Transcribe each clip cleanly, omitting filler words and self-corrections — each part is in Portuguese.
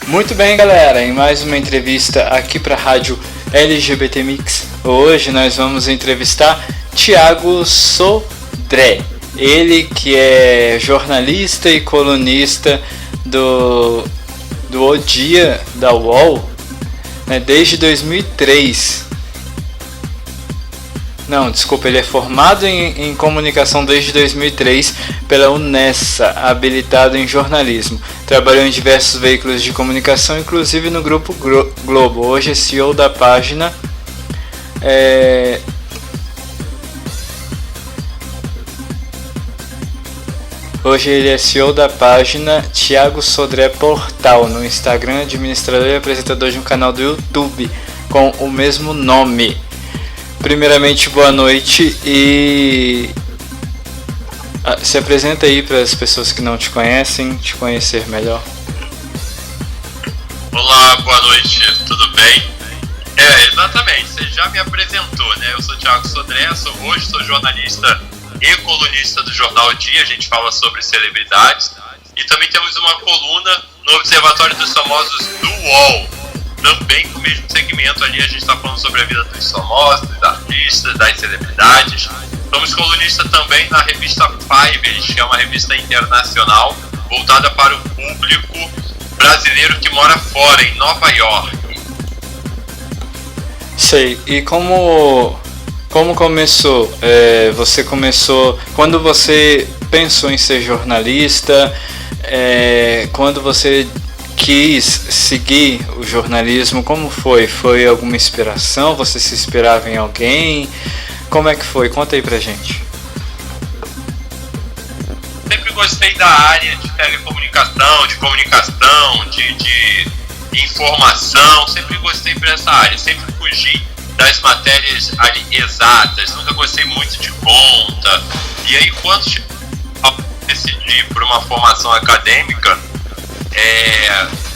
Muito bem, galera, em mais uma entrevista aqui para a rádio LGBT Mix. Hoje nós vamos entrevistar Thiago Sodré, ele que é jornalista e colunista do O Dia da UOL, né, desde 2003. Não, desculpa, ele é formado em comunicação desde 2003 pela Unessa, habilitado em jornalismo. Trabalhou em diversos veículos de comunicação, inclusive no Grupo Globo. Hoje é CEO da página Hoje ele é CEO da página Thiago Sodré Portal no Instagram, administrador e apresentador de um canal do YouTube com o mesmo nome. Primeiramente, boa noite e se apresenta aí para as pessoas que não te conhecem, te conhecer melhor. Olá, boa noite, tudo bem? Exatamente, você já me apresentou, né? Eu sou Thiago Sodré, hoje sou jornalista e colunista do jornal O Dia, a gente fala sobre celebridades. E também temos uma coluna no Observatório dos Famosos do UOL, também com o mesmo segmento ali, a gente está falando sobre a vida dos famosos, dos artistas, das celebridades. Somos colunistas também na revista Five, que é uma revista internacional voltada para o público brasileiro que mora fora, em Nova York. Sei, e como começou? Você começou quando você pensou em ser jornalista, quando você quis seguir o jornalismo, como foi? Foi alguma inspiração? Você se inspirava em alguém? Como é que foi? Conta aí pra gente. Sempre gostei da área de telecomunicação, de comunicação, de informação, sempre gostei por essa área, sempre fugi das matérias ali exatas, nunca gostei muito de conta. E aí quando decidi por uma formação acadêmica,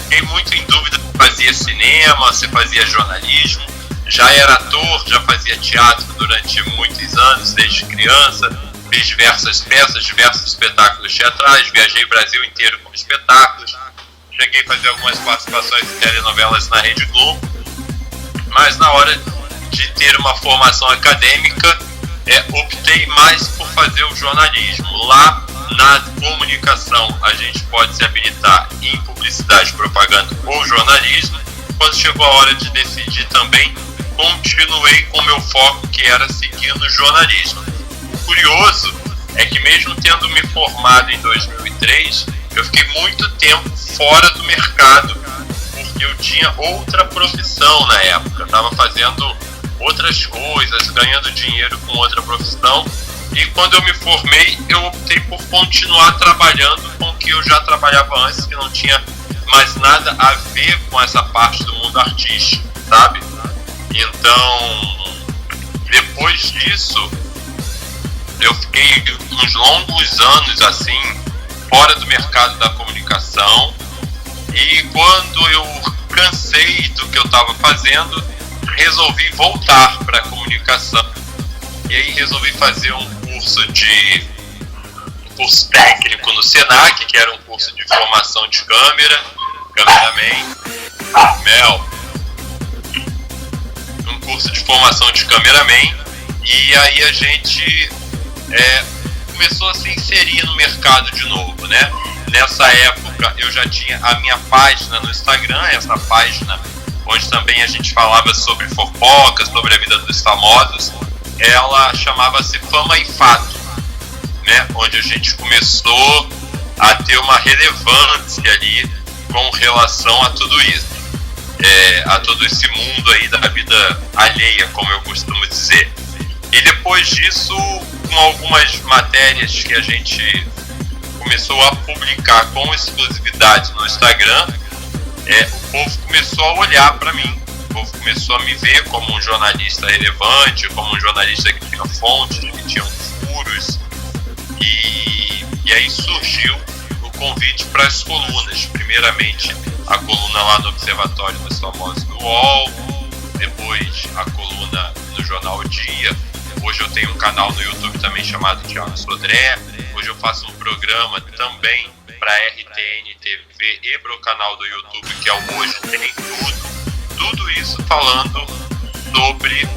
fiquei muito em dúvida se fazia cinema, se fazia jornalismo. Já era ator, já fazia teatro durante muitos anos, desde criança. Fiz diversas peças, diversos espetáculos teatrais, viajei o Brasil inteiro com espetáculos. Cheguei a fazer algumas participações em telenovelas na Rede Globo. Mas na hora de ter uma formação acadêmica, optei mais por fazer o jornalismo. Lá na comunicação a gente pode se habilitar em publicidade, propaganda ou jornalismo. Quando chegou a hora de decidir também, continuei com o meu foco, que era seguir no jornalismo. O curioso é que mesmo tendo me formado em 2003, eu fiquei muito tempo fora do mercado, porque eu tinha outra profissão na época, estava fazendo outras coisas, ganhando dinheiro com outra profissão. E quando eu me formei, eu optei por continuar trabalhando com o que eu já trabalhava antes, que não tinha mais nada a ver com essa parte do mundo artístico, sabe? Então, depois disso, eu fiquei uns longos anos assim, fora do mercado da comunicação. E quando eu cansei do que eu estava fazendo, resolvi voltar para a comunicação. E aí resolvi fazer um curso técnico no Senac, que era um curso de formação de cameraman, um curso de formação de cameraman. E aí a gente começou a se inserir no mercado de novo, né? Nessa época eu já tinha a minha página no Instagram, essa página onde também a gente falava sobre fofocas, sobre a vida dos famosos. Ela chamava-se Fama e Fato, né? Onde a gente começou a ter uma relevância ali com relação a tudo isso, a todo esse mundo aí da vida alheia, como eu costumo dizer. E depois disso, com algumas matérias que a gente começou a publicar com exclusividade no Instagram, o povo começou a olhar para mim. O povo começou a me ver como um jornalista relevante, como um jornalista que tinha fontes, que tinha furos. E aí surgiu o convite para as colunas. Primeiramente, a coluna lá no Observatório dos Famosos do UOL, depois a coluna no jornal O Dia. Hoje eu tenho um canal no YouTube também chamado Thiago Sodré. Hoje eu faço um programa também para RTN TV e para o canal do YouTube, que é o Hoje Tem tudo isso falando sobre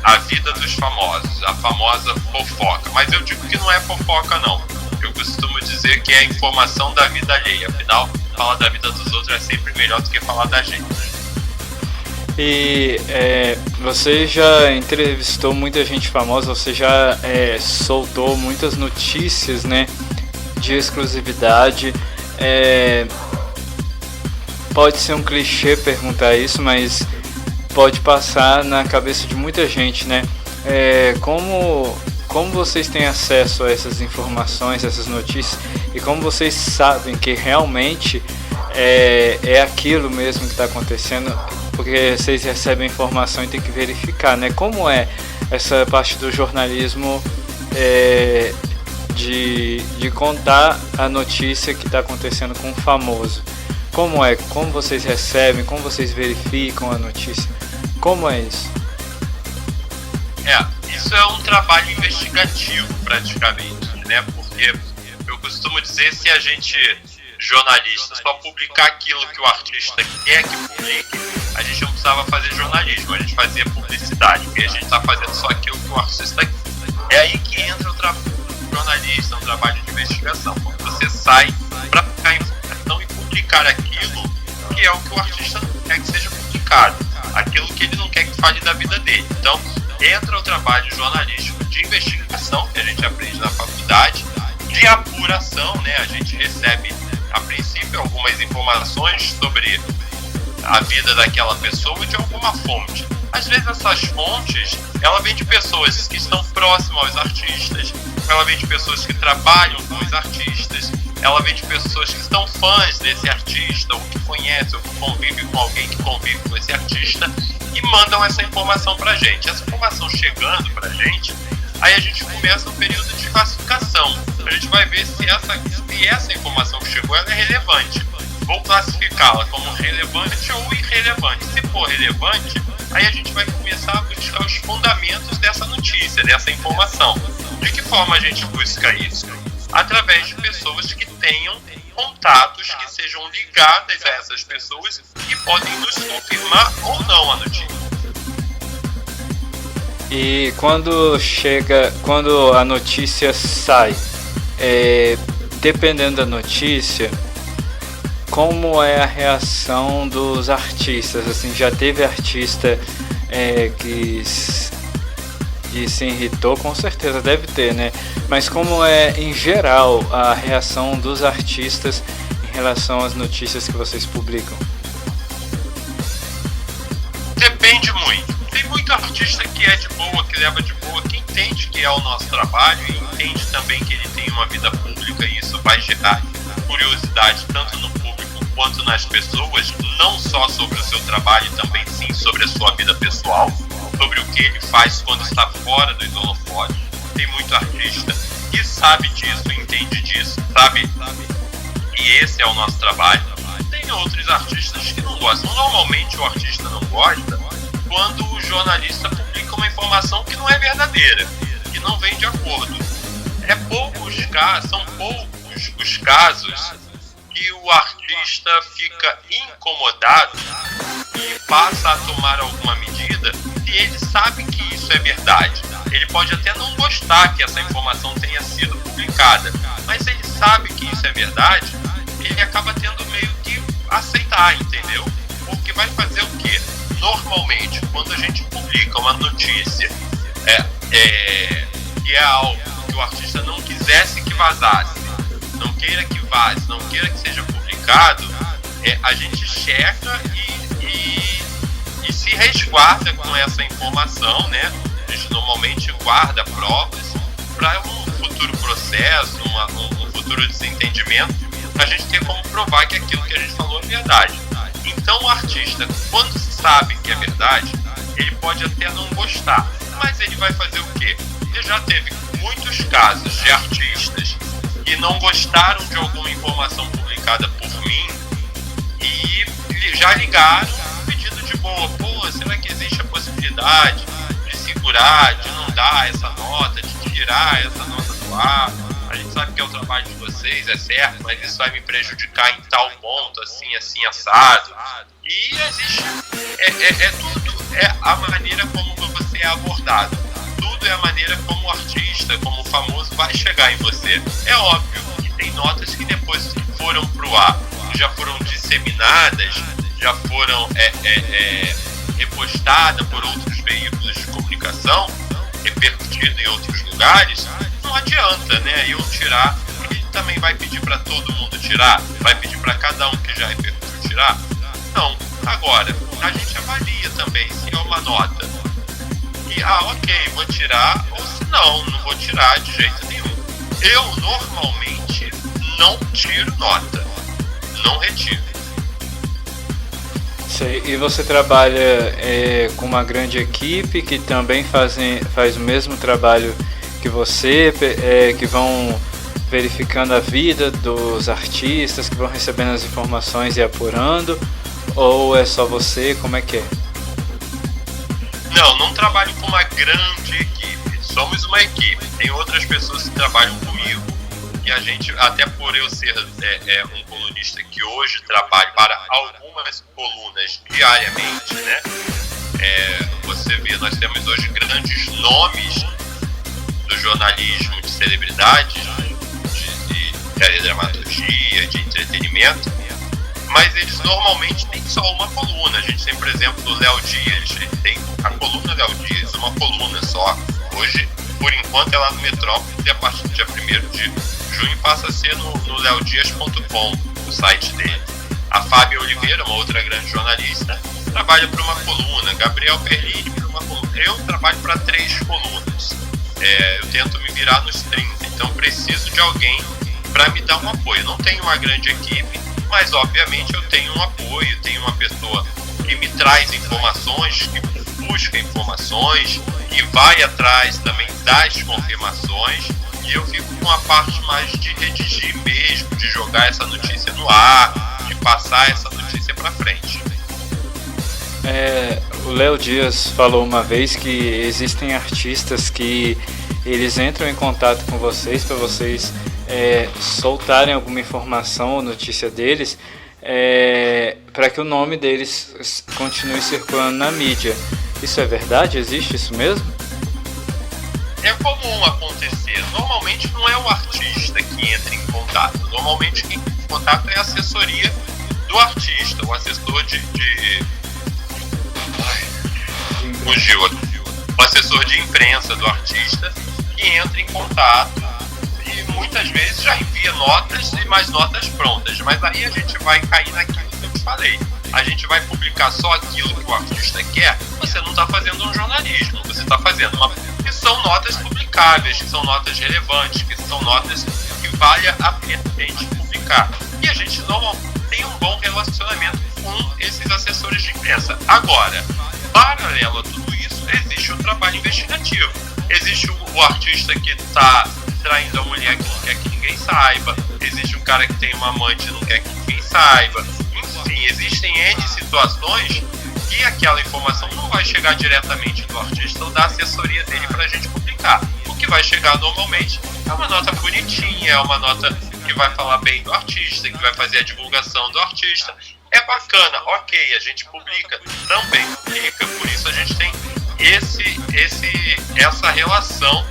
a vida dos famosos, a famosa fofoca. Mas eu digo que não é fofoca, não. Eu costumo dizer que é informação da vida alheia. Afinal, falar da vida dos outros é sempre melhor do que falar da gente. E você já entrevistou muita gente famosa, você já soltou muitas notícias, né, de exclusividade. Pode ser um clichê perguntar isso, mas pode passar na cabeça de muita gente, né? Como vocês têm acesso a essas informações, essas notícias, e como vocês sabem que realmente é aquilo mesmo que está acontecendo, porque vocês recebem informação e tem que verificar, né? Como é essa parte do jornalismo de contar a notícia que está acontecendo com o famoso? Como vocês recebem, como vocês verificam a notícia? Como é isso? Isso é um trabalho investigativo praticamente, né? Porque eu costumo dizer, se a gente, jornalista, só publicar aquilo que o artista quer que publique, a gente não precisava fazer jornalismo, a gente fazia publicidade, porque a gente está fazendo só aquilo que o artista quer. É aí que entra o jornalista, um trabalho de investigação, quando você sai para ficar informação e publicar aquilo que é o que o artista não quer que seja publicado, aquilo que ele não quer que fale da vida dele. Então, entra o trabalho jornalístico de investigação, que a gente aprende na faculdade, de apuração, né? A gente recebe, a princípio, algumas informações sobre a vida daquela pessoa de alguma fonte. Às vezes essas fontes, ela vem de pessoas que estão próximas aos artistas, ela vem de pessoas que trabalham com os artistas, ela vem de pessoas que são fãs desse artista, ou que conhecem, ou que convivem com alguém que convive com esse artista, e mandam essa informação pra gente. Essa informação chegando pra gente, aí a gente começa um período de classificação. A gente vai ver se essa informação que chegou ela é relevante. Vou classificá-la como relevante ou irrelevante. Se for relevante, aí a gente vai começar a buscar os fundamentos dessa notícia, dessa informação. De que forma a gente busca isso? Através de pessoas que tenham contatos, que sejam ligadas a essas pessoas e podem nos confirmar ou não a notícia. E quando a notícia sai, dependendo da notícia, como é a reação dos artistas? Assim, já teve artista que se irritou, com certeza deve ter, né? Mas como é em geral a reação dos artistas em relação às notícias que vocês publicam? Depende muito. Tem muito artista que é de boa, que leva de boa, que entende que é o nosso trabalho e entende também que ele tem uma vida pública, e isso vai gerar curiosidade tanto no público quanto nas pessoas, não só sobre o seu trabalho, também sim sobre a sua vida pessoal, sobre o que ele faz quando está fora dos holofotes. Tem muito artista que sabe disso, entende disso, sabe? E esse é o nosso trabalho. Tem outros artistas que não gostam. Normalmente o artista não gosta quando o jornalista publica uma informação que não é verdadeira, que não vem de acordo. São poucos os casos que o artista fica incomodado e passa a tomar alguma medida e ele sabe que isso é verdade. Ele pode até não gostar que essa informação tenha sido publicada, mas ele sabe que isso é verdade, ele acaba tendo meio que aceitar, entendeu? Porque vai fazer o quê? Normalmente, quando a gente publica uma notícia que é algo que o artista não quisesse que vazasse, não queira que vaze, não queira que seja publicado, a gente checa e se resguarda com essa informação, né? A gente normalmente guarda provas para um futuro processo, um futuro desentendimento, para a gente ter como provar que aquilo que a gente falou é verdade. Então o artista, quando sabe que é verdade, ele pode até não gostar, mas ele vai fazer o quê? Ele já teve muitos casos de artistas que não gostaram de alguma informação publicada por mim e já ligaram pedindo de boa, pô, será que existe a possibilidade de segurar, de não dar essa nota, de tirar essa nota do ar? A gente sabe que é o trabalho de vocês, é certo, mas isso vai me prejudicar em tal ponto, assim, assim, assado. E existe, tudo é a maneira como você é abordado. Tudo é a maneira como o artista, como o famoso vai chegar em você. É óbvio que tem notas que depois que foram pro ar, já foram disseminadas, já foram repostadas por outros veículos de comunicação, repercutido em outros lugares. Não adianta, né, eu tirar, porque ele também vai pedir para todo mundo tirar, vai pedir para cada um que já repercutiu tirar. Não, agora, a gente avalia também se é uma nota e, ok, vou tirar, ou se não vou tirar de jeito nenhum. Eu normalmente não tiro nota, não retiro. Sei. E você trabalha com uma grande equipe que também faz o mesmo trabalho que você, que vão verificando a vida dos artistas, que vão recebendo as informações e apurando, ou é só você? Como é que é? Não trabalho com uma grande equipe, somos uma equipe, tem outras pessoas que trabalham comigo, e a gente, até por eu ser um colunista que hoje trabalho para algumas colunas diariamente, né? Você vê, nós temos hoje grandes nomes do jornalismo de celebridades, de teledramaturgia, de entretenimento, mas eles normalmente têm só uma coluna. A gente tem, por exemplo, o Léo Dias, ele tem a coluna Léo Dias, uma coluna só. Hoje, por enquanto, é lá no Metrópole, e a partir do dia 1º de junho passa a ser no leodias.com, o site dele. A Fábia Oliveira, uma outra grande jornalista, trabalha para uma coluna. Gabriel Perlini para uma coluna. Eu trabalho para 3 colunas. Eu tento me virar nos 30, então preciso de alguém para me dar um apoio. Não tenho uma grande equipe, mas obviamente eu tenho um apoio, tenho uma pessoa que me traz informações, que busca informações, que vai atrás também das confirmações, e eu fico com a parte mais de redigir mesmo, de jogar essa notícia no ar, de passar essa notícia para frente. O Léo Dias falou uma vez que existem artistas que eles entram em contato com vocês para vocês soltarem alguma informação ou notícia deles, para que o nome deles continue circulando na mídia. Isso é verdade? Existe isso mesmo? É comum acontecer. Normalmente não é o artista que entra em contato. Normalmente quem entra em contato é a assessoria do artista, o assessor fugiu aqui. O assessor de imprensa do artista que entra em contato e muitas vezes já envia notas e mais notas prontas. Mas aí a gente vai cair naquilo que eu te falei. A gente vai publicar só aquilo que o artista quer. Você não está fazendo um jornalismo, você está fazendo que são notas publicáveis, que são notas relevantes, que são notas que vale a pena a gente publicar. E a gente normalmente tem um bom relacionamento com esses assessores de imprensa. Agora, paralelo a tudo isso, existe o trabalho investigativo. Existe o artista que está traindo a mulher que não quer que ninguém saiba. Existe um cara que tem uma amante e não quer que ninguém saiba. Enfim, existem N situações que aquela informação não vai chegar diretamente do artista ou da assessoria dele para a gente publicar. O que vai chegar normalmente é uma nota bonitinha, é uma nota que vai falar bem do artista, que vai fazer a divulgação do artista. É bacana, ok, a gente publica, também publica, por isso a gente tem essa relação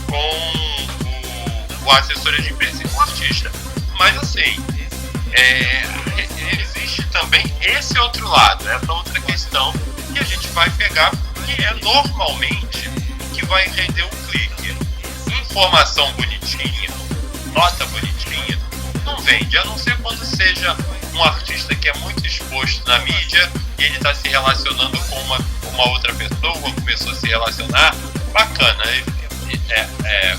com a assessoria de imprensa e com o artista. Mas assim, existe também esse outro lado, essa outra questão que a gente vai pegar, que é normalmente que vai render um clique. Informação bonitinha, nota bonitinha, não vende, a não ser quando seja um artista que é muito exposto na mídia e ele está se relacionando com uma outra pessoa, começou a se relacionar, bacana,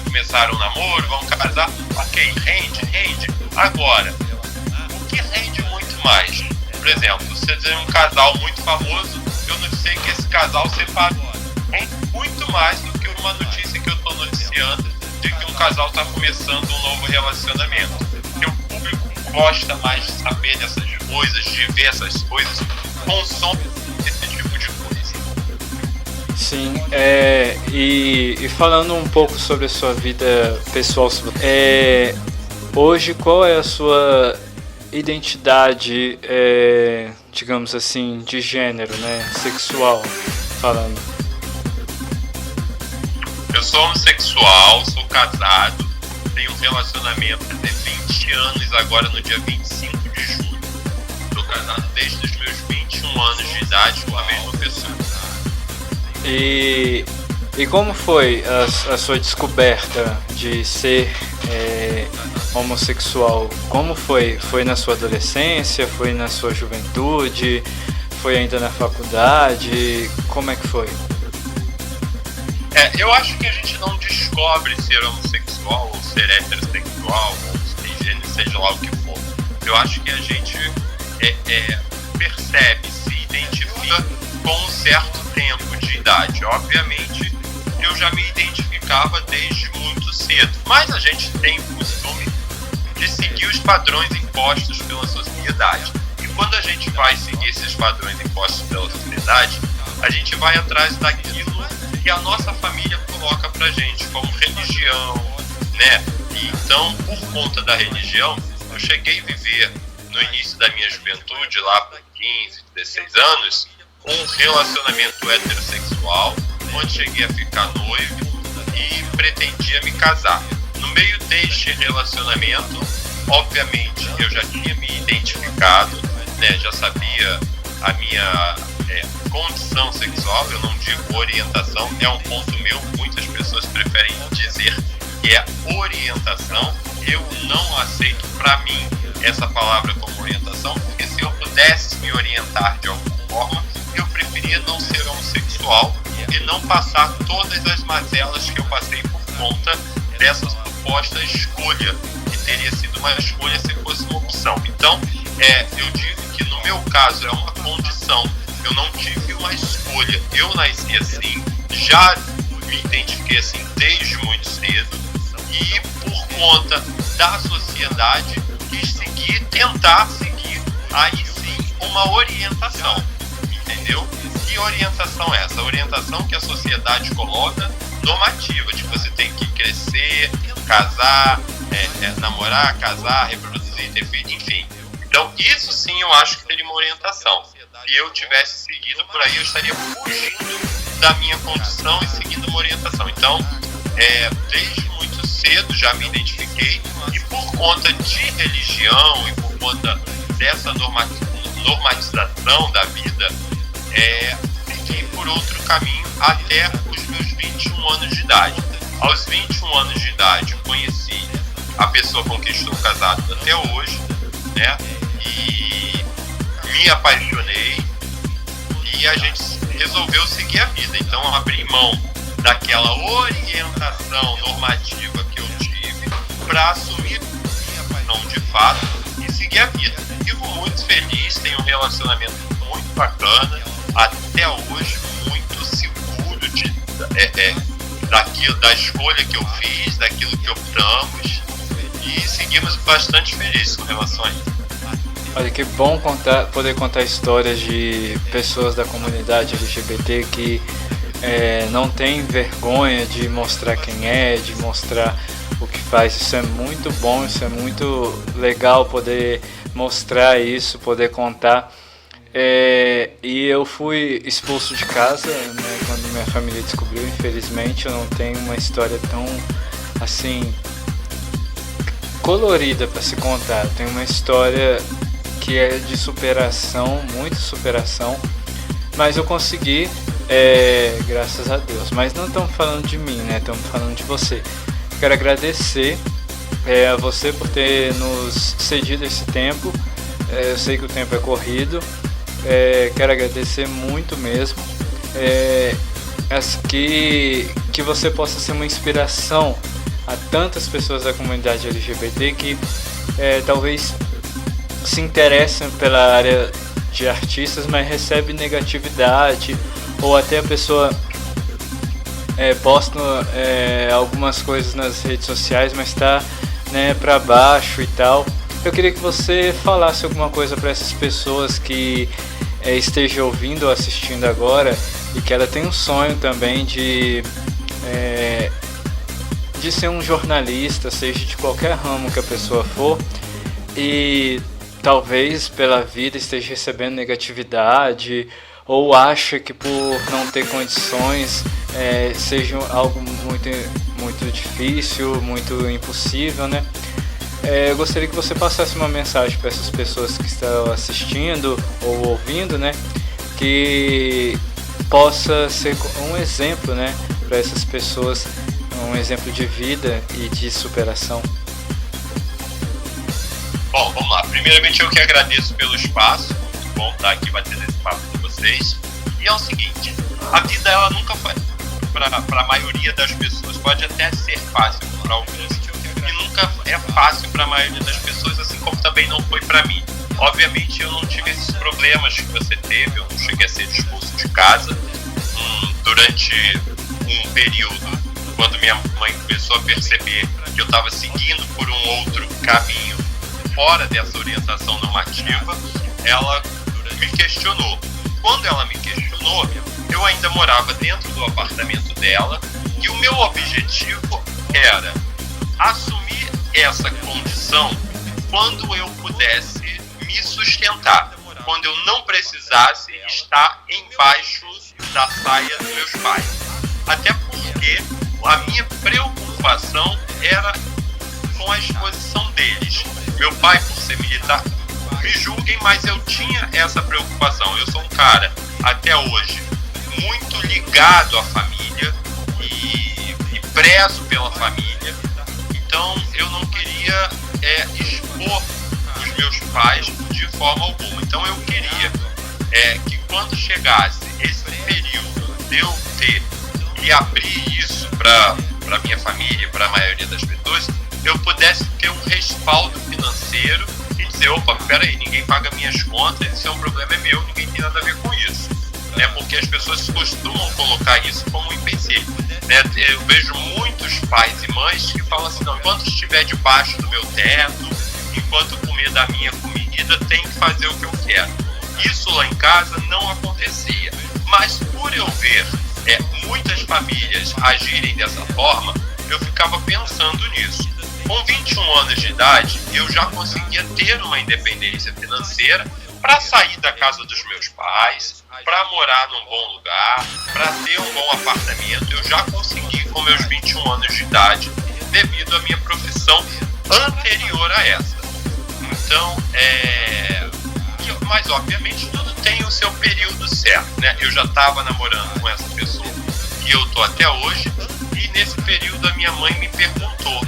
começaram um namoro, vão casar, ok, rende. Agora, o que rende muito mais? Por exemplo, você tem um casal muito famoso, eu noticiei que esse casal separou. Rende muito mais do que uma notícia que eu estou noticiando de que um casal está começando um novo relacionamento. Porque o público gosta mais de saber dessas coisas, de ver essas coisas, consome esse tipo de coisa. Sim, e falando um pouco sobre a sua vida pessoal, hoje qual é a sua identidade, digamos assim, de gênero, né, sexual, falando? Eu sou homossexual, sou casado, tenho um relacionamento há 20 anos, agora no dia 25 de julho. Estou casado desde os meus 21 anos de idade com a mesma pessoa. E como foi a sua descoberta de ser homossexual? Como foi? Foi na sua adolescência? Foi na sua juventude? Foi ainda na faculdade? Como é que foi? Eu acho que a gente não descobre ser homossexual ou ser heterossexual ou cisgênero, seja lá o que for. Eu acho que a gente percebe, se identifica com um certo tempo de idade. Obviamente, eu já me identificava desde muito cedo, mas a gente tem o costume de seguir os padrões impostos pela sociedade. E quando a gente vai seguir esses padrões impostos pela sociedade, a gente vai atrás daquilo que a nossa família coloca pra gente, como religião, né? E então, por conta da religião, eu cheguei a viver, no início da minha juventude, lá por 15, 16 anos, um relacionamento heterossexual, onde cheguei a ficar noivo e pretendia me casar. No meio deste relacionamento, obviamente, eu já tinha me identificado, né? Já sabia a minha condição sexual, eu não digo orientação, é um ponto meu, muitas pessoas preferem dizer que é orientação. Eu não aceito para mim essa palavra como orientação, porque se eu pudesse me orientar de alguma forma, eu preferia não ser homossexual e não passar todas as mazelas que eu passei por conta dessa suposta escolha, que teria sido uma escolha se fosse uma opção. Então, eu digo que no meu caso é uma condição, eu não tive uma escolha, eu nasci assim, já me identifiquei assim desde muito cedo e por conta da sociedade quis tentar seguir aí sim uma orientação, entendeu? Que orientação é essa? A orientação que a sociedade coloca, normativa, de que você tem que crescer, casar, namorar, casar, reproduzir, ter filho, enfim. Então isso sim eu acho que teria uma orientação. Se eu tivesse seguido por aí, eu estaria fugindo da minha condição e seguindo uma orientação. Então, desde muito cedo já me identifiquei e por conta de religião e por conta dessa normatização da vida, fiquei por outro caminho até os meus 21 anos de idade. Aos 21 anos de idade, eu conheci a pessoa com quem estou casado até hoje, né? E me apaixonei e a gente resolveu seguir a vida. Então, abri mão daquela orientação normativa que eu tive para assumir minha paixão de fato e seguir a vida. Vivo muito feliz, tenho um relacionamento muito bacana, até hoje muito seguro da escolha que eu fiz, daquilo que optamos e seguimos bastante felizes com relação a isso. Olha, que bom poder contar histórias de pessoas da comunidade LGBT que não tem vergonha de mostrar quem é, de mostrar o que faz. Isso é muito bom, isso é muito legal poder mostrar isso, poder contar. E eu fui expulso de casa, né, quando minha família descobriu. Infelizmente eu não tenho uma história tão assim colorida para se contar. Tem uma história que é de superação, muita superação, mas eu consegui, graças a Deus. Mas não estamos falando de mim, né? Estamos falando de você. Quero agradecer a você por ter nos cedido esse tempo. Eu sei que o tempo é corrido. Quero agradecer muito mesmo. Que você possa ser uma inspiração a tantas pessoas da comunidade LGBT que talvez se interessam pela área de artistas, mas recebe negatividade, ou até a pessoa posta algumas coisas nas redes sociais, mas está, né, para baixo e tal. Eu queria que você falasse alguma coisa para essas pessoas que estejam ouvindo ou assistindo agora e que ela tem um sonho também de ser um jornalista, seja de qualquer ramo que a pessoa for, e talvez pela vida esteja recebendo negatividade, ou acha que por não ter condições seja algo muito difícil, muito impossível, né? Eu gostaria que você passasse uma mensagem para essas pessoas que estão assistindo ou ouvindo, né? Que possa ser um exemplo, né? Para essas pessoas, um exemplo de vida e de superação. Bom, vamos lá. Primeiramente eu que agradeço pelo espaço. Muito bom estar aqui batendo esse papo com vocês. E é o seguinte, a vida ela nunca foi, para a maioria das pessoas, pode até ser fácil para alguns, e nunca é fácil para a maioria das pessoas, assim como também não foi para mim. Obviamente eu não tive esses problemas que você teve, eu não cheguei a ser expulso de casa durante um período, quando minha mãe começou a perceber que eu estava seguindo por um outro caminho fora dessa orientação normativa, ela me questionou. Quando ela me questionou, eu ainda morava dentro do apartamento dela e o meu objetivo era assumir essa condição quando eu pudesse me sustentar, quando eu não precisasse estar embaixo da saia dos meus pais. Até porque a minha preocupação era com a exposição deles. Meu pai, por ser militar, me julguem, mas eu tinha essa preocupação. Eu sou um cara, até hoje, muito ligado à família e prezo pela família. Então eu não queria expor os meus pais de forma alguma. Então eu queria que quando chegasse esse período de eu ter e abrir isso para minha família, para a maioria das pessoas, eu pudesse ter um respaldo financeiro e dizer, opa, peraí, ninguém paga minhas contas, esse é um problema meu, ninguém tem nada a ver com isso. Né? Porque as pessoas costumam colocar isso como um empecilho. Né? Eu vejo muitos pais e mães que falam assim, não, enquanto estiver debaixo do meu teto, enquanto comer da minha comida, tem que fazer o que eu quero. Isso lá em casa não acontecia. Mas por eu ver muitas famílias agirem dessa forma, eu ficava pensando nisso. Com 21 anos de idade, eu já conseguia ter uma independência financeira para sair da casa dos meus pais, para morar num bom lugar, para ter um bom apartamento. Eu já consegui com meus 21 anos de idade, devido à minha profissão anterior a essa. Então, mas obviamente tudo tem o seu período certo, né? Eu já estava namorando com essa pessoa e eu tô até hoje, e nesse período a minha mãe me perguntou,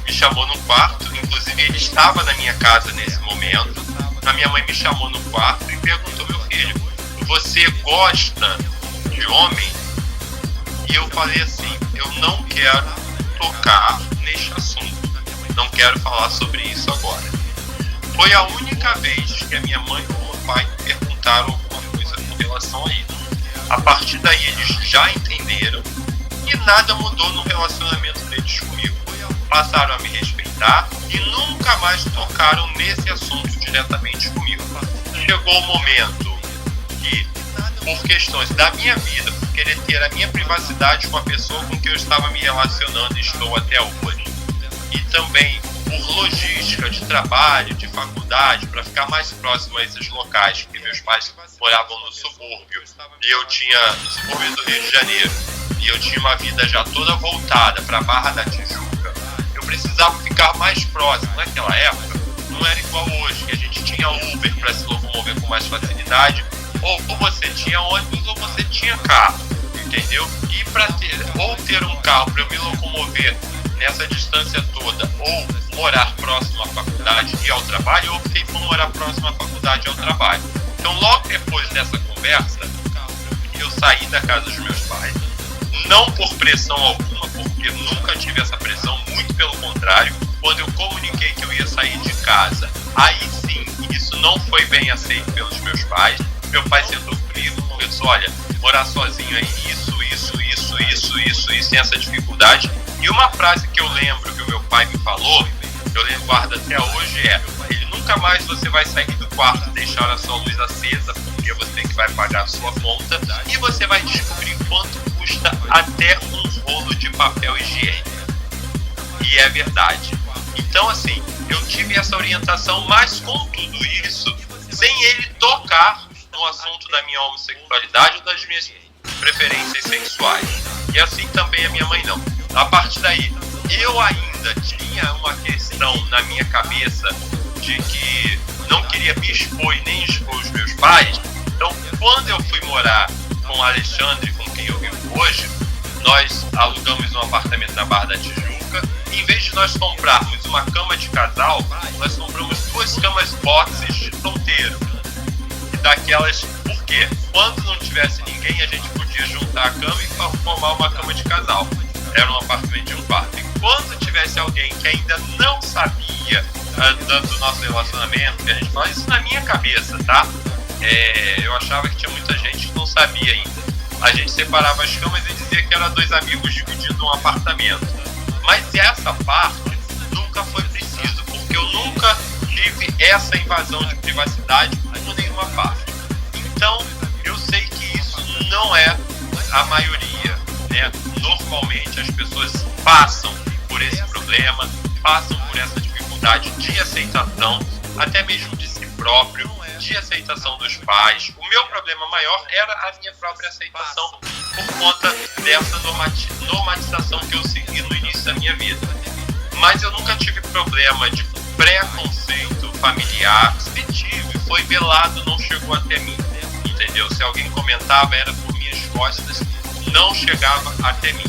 me chamou no quarto, inclusive ele estava na minha casa nesse momento. A minha mãe me chamou no quarto e perguntou, meu filho, você gosta de homem? E eu falei assim, eu não quero tocar neste assunto, não quero falar sobre isso agora. Foi a única vez que a minha mãe ou meu pai me perguntaram alguma coisa com relação a isso. A partir daí eles já entenderam e nada mudou no relacionamento deles comigo. Passaram a me respeitar e nunca mais tocaram nesse assunto diretamente comigo. Chegou o momento que, por questões da minha vida, por querer ter a minha privacidade com a pessoa com quem eu estava me relacionando e estou até hoje, e também por logística de trabalho, de faculdade, para ficar mais próximo a esses locais, porque meus pais moravam no subúrbio, e eu tinha no subúrbio do Rio de Janeiro, e eu tinha uma vida já toda voltada para a Barra da Tijuca. Eu precisava ficar mais próximo. Naquela época não era igual hoje, que a gente tinha Uber para se locomover com mais facilidade, ou você tinha ônibus ou você tinha carro, entendeu? E para ter um carro para eu me locomover nessa distância toda, ou morar próximo à faculdade e ao trabalho, eu optei por morar próximo à faculdade e ao trabalho. Então logo depois dessa conversa, eu saí da casa dos meus pais, não por pressão alguma, porque eu nunca tive essa pressão, muito pelo contrário. Quando eu comuniquei que eu ia sair de casa, aí sim, isso não foi bem aceito pelos meus pais. Meu pai sentou comigo e conversou, olha, morar sozinho aí, isso, tem essa dificuldade. E uma frase que eu lembro que o meu pai me falou, eu guardo até hoje, ele nunca nunca mais você vai sair do quarto e deixar a sua luz acesa, porque você que vai pagar a sua conta, e você vai descobrir quanto custa até um rolo de papel higiênico. E é verdade. Então, assim, eu tive essa orientação, mas com tudo isso, sem ele tocar no assunto da minha homossexualidade ou das minhas preferências sexuais. E assim também a minha mãe não. A partir daí, eu ainda tinha uma questão na minha cabeça de que não queria me expor e nem expor os meus pais. Então, quando eu fui morar com o Alexandre, com quem eu vivo hoje, nós alugamos um apartamento na Barra da Tijuca. Em vez de nós comprarmos uma cama de casal, nós compramos 2 camas boxes de solteiro. E daquelas, porque quando não tivesse ninguém, a gente podia juntar a cama e formar uma cama de casal. Era um apartamento de um quarto. E quando tivesse alguém que ainda não sabia do nosso relacionamento, que a gente fala isso na minha cabeça, tá? Eu achava que tinha muita gente que não sabia ainda. A gente separava as camas e dizia que era 2 amigos dividindo um apartamento. Mas essa parte nunca foi preciso, porque eu nunca tive essa invasão de privacidade por nenhuma parte. Então, eu sei que isso não é a maioria, né? Normalmente as pessoas passam por esse problema, passam por essa dificuldade de aceitação, até mesmo de si próprio, de aceitação dos pais. O meu problema maior era a minha própria aceitação por conta dessa normatização que eu segui no início da minha vida. Mas eu nunca tive problema de preconceito familiar. Se tive, foi velado, não chegou até mim, entendeu? Se alguém comentava, era por minhas costas, não chegava até mim.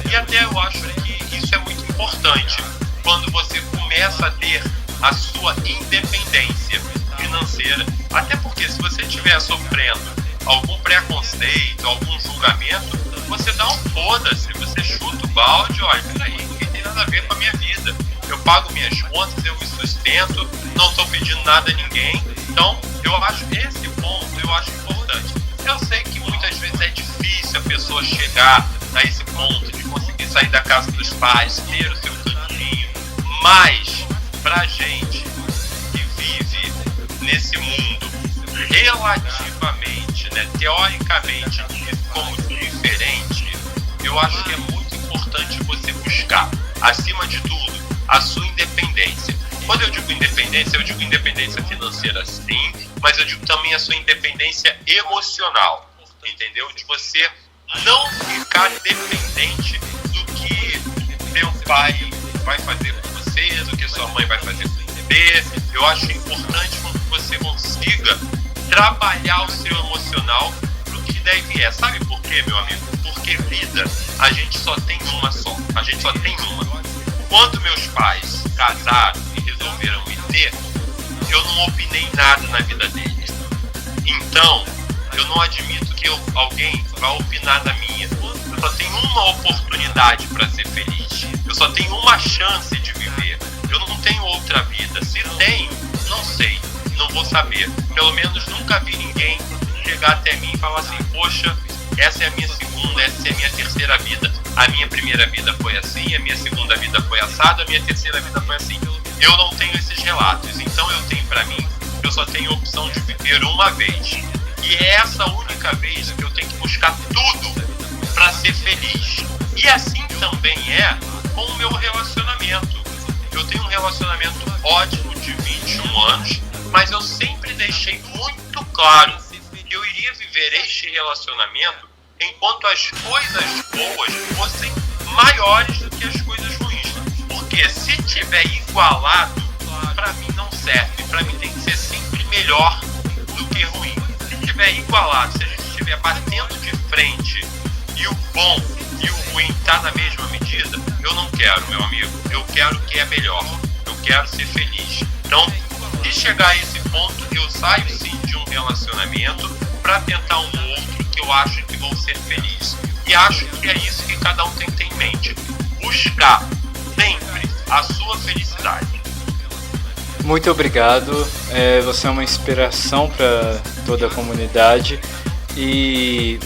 E até eu acho que isso é muito importante quando você começa a ter a sua independência financeira. Até porque se você estiver sofrendo algum preconceito, algum julgamento, você dá um foda-se, você chuta o balde, olha, peraí, ninguém tem nada a ver com a minha vida. Eu pago minhas contas, eu me sustento, não estou pedindo nada a ninguém. Então, eu acho esse ponto, eu acho importante. Eu sei que muitas vezes é difícil a pessoa chegar a esse ponto de conseguir sair da casa dos pais, ter o seu cantinho, mas pra gente que vive nesse mundo relativamente, né, teoricamente, como diferente, eu acho que é muito importante você buscar, acima de tudo, a sua independência. Quando eu digo independência, eu digo independência financeira sim, mas eu digo também a sua independência emocional, entendeu? De você não ficar dependente do que seu pai vai fazer por você, do que sua mãe vai fazer por você. Eu acho importante que você consiga trabalhar o seu emocional pro que deve é. Sabe por quê, meu amigo? Porque vida, a gente só tem uma só. A gente só tem uma. Quando meus pais casaram e resolveram me ter, eu não opinei nada na vida deles. Então, eu não admito que alguém vá opinar na minha. Eu só tenho uma oportunidade para ser feliz. Eu só tenho uma chance de viver. Eu não tenho outra vida. Se tenho, não sei. Não vou saber. Pelo menos nunca vi ninguém chegar até mim e falar assim, poxa, essa é a minha segunda, essa é a minha terceira vida. A minha primeira vida foi assim, a minha segunda vida foi assada, a minha terceira vida foi assim. Eu não tenho esses relatos. Então eu tenho para mim, eu só tenho a opção de viver uma vez. E é essa única vez que eu tenho que buscar tudo para ser feliz. E assim também é com o meu relacionamento. Eu tenho um relacionamento ótimo de 21 anos, mas eu sempre deixei muito claro que eu iria viver este relacionamento enquanto as coisas boas fossem maiores do que as coisas ruins. Porque se tiver igualado, para mim não serve. Para mim tem que ser sempre melhor do que ruim. Se tiver igualado, se a gente estiver batendo de frente e o bom e o ruim tá na mesma medida, eu não quero, meu amigo. Eu quero o que é melhor. Eu quero ser feliz. Então, se chegar a esse ponto, eu saio sim de um relacionamento para tentar um outro que eu acho que vou ser feliz. E acho que é isso que cada um tem que ter em mente. Buscar sempre a sua felicidade. Muito obrigado. Você é uma inspiração para toda a comunidade e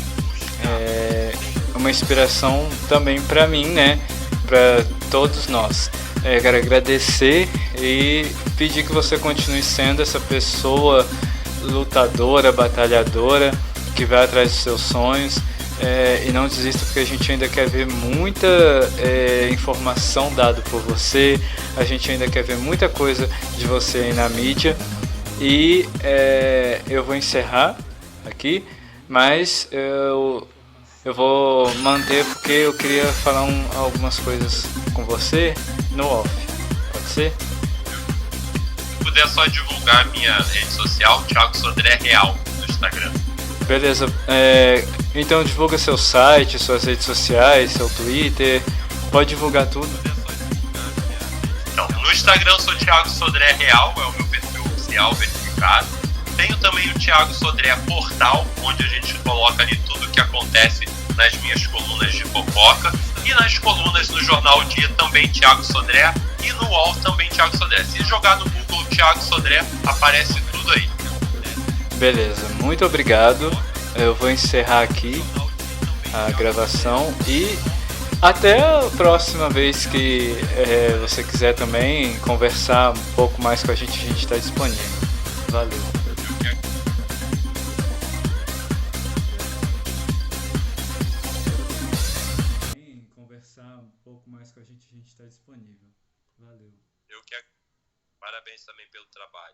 é uma inspiração também para mim, né? Para todos nós. quero agradecer e pedir que você continue sendo essa pessoa lutadora, batalhadora, que vai atrás dos seus sonhos, e não desista, porque a gente ainda quer ver muita informação dada por você, a gente ainda quer ver muita coisa de você aí na mídia. E eu vou encerrar aqui, mas eu vou manter porque eu queria falar algumas coisas com você no off. Pode ser? Se puder só divulgar minha rede social, Thiago Sodré Real, no Instagram. Beleza. Então divulga seu site, suas redes sociais, seu Twitter. Pode divulgar tudo. Então, no Instagram eu sou Thiago Sodré Real, é o meu perfil oficial verificado. Tenho também o Thiago Sodré Portal, onde a gente coloca ali tudo o que acontece nas minhas colunas de fofoca. E nas colunas no Jornal O Dia também Thiago Sodré. E no UOL também Thiago Sodré. Se jogar no Google Thiago Sodré, aparece tudo aí. Beleza, muito obrigado. Eu vou encerrar aqui a gravação e até a próxima vez que você quiser também conversar um pouco mais com a gente está disponível. Valeu. Conversar um pouco mais com a gente está disponível. Valeu. Eu quero. Parabéns também pelo trabalho.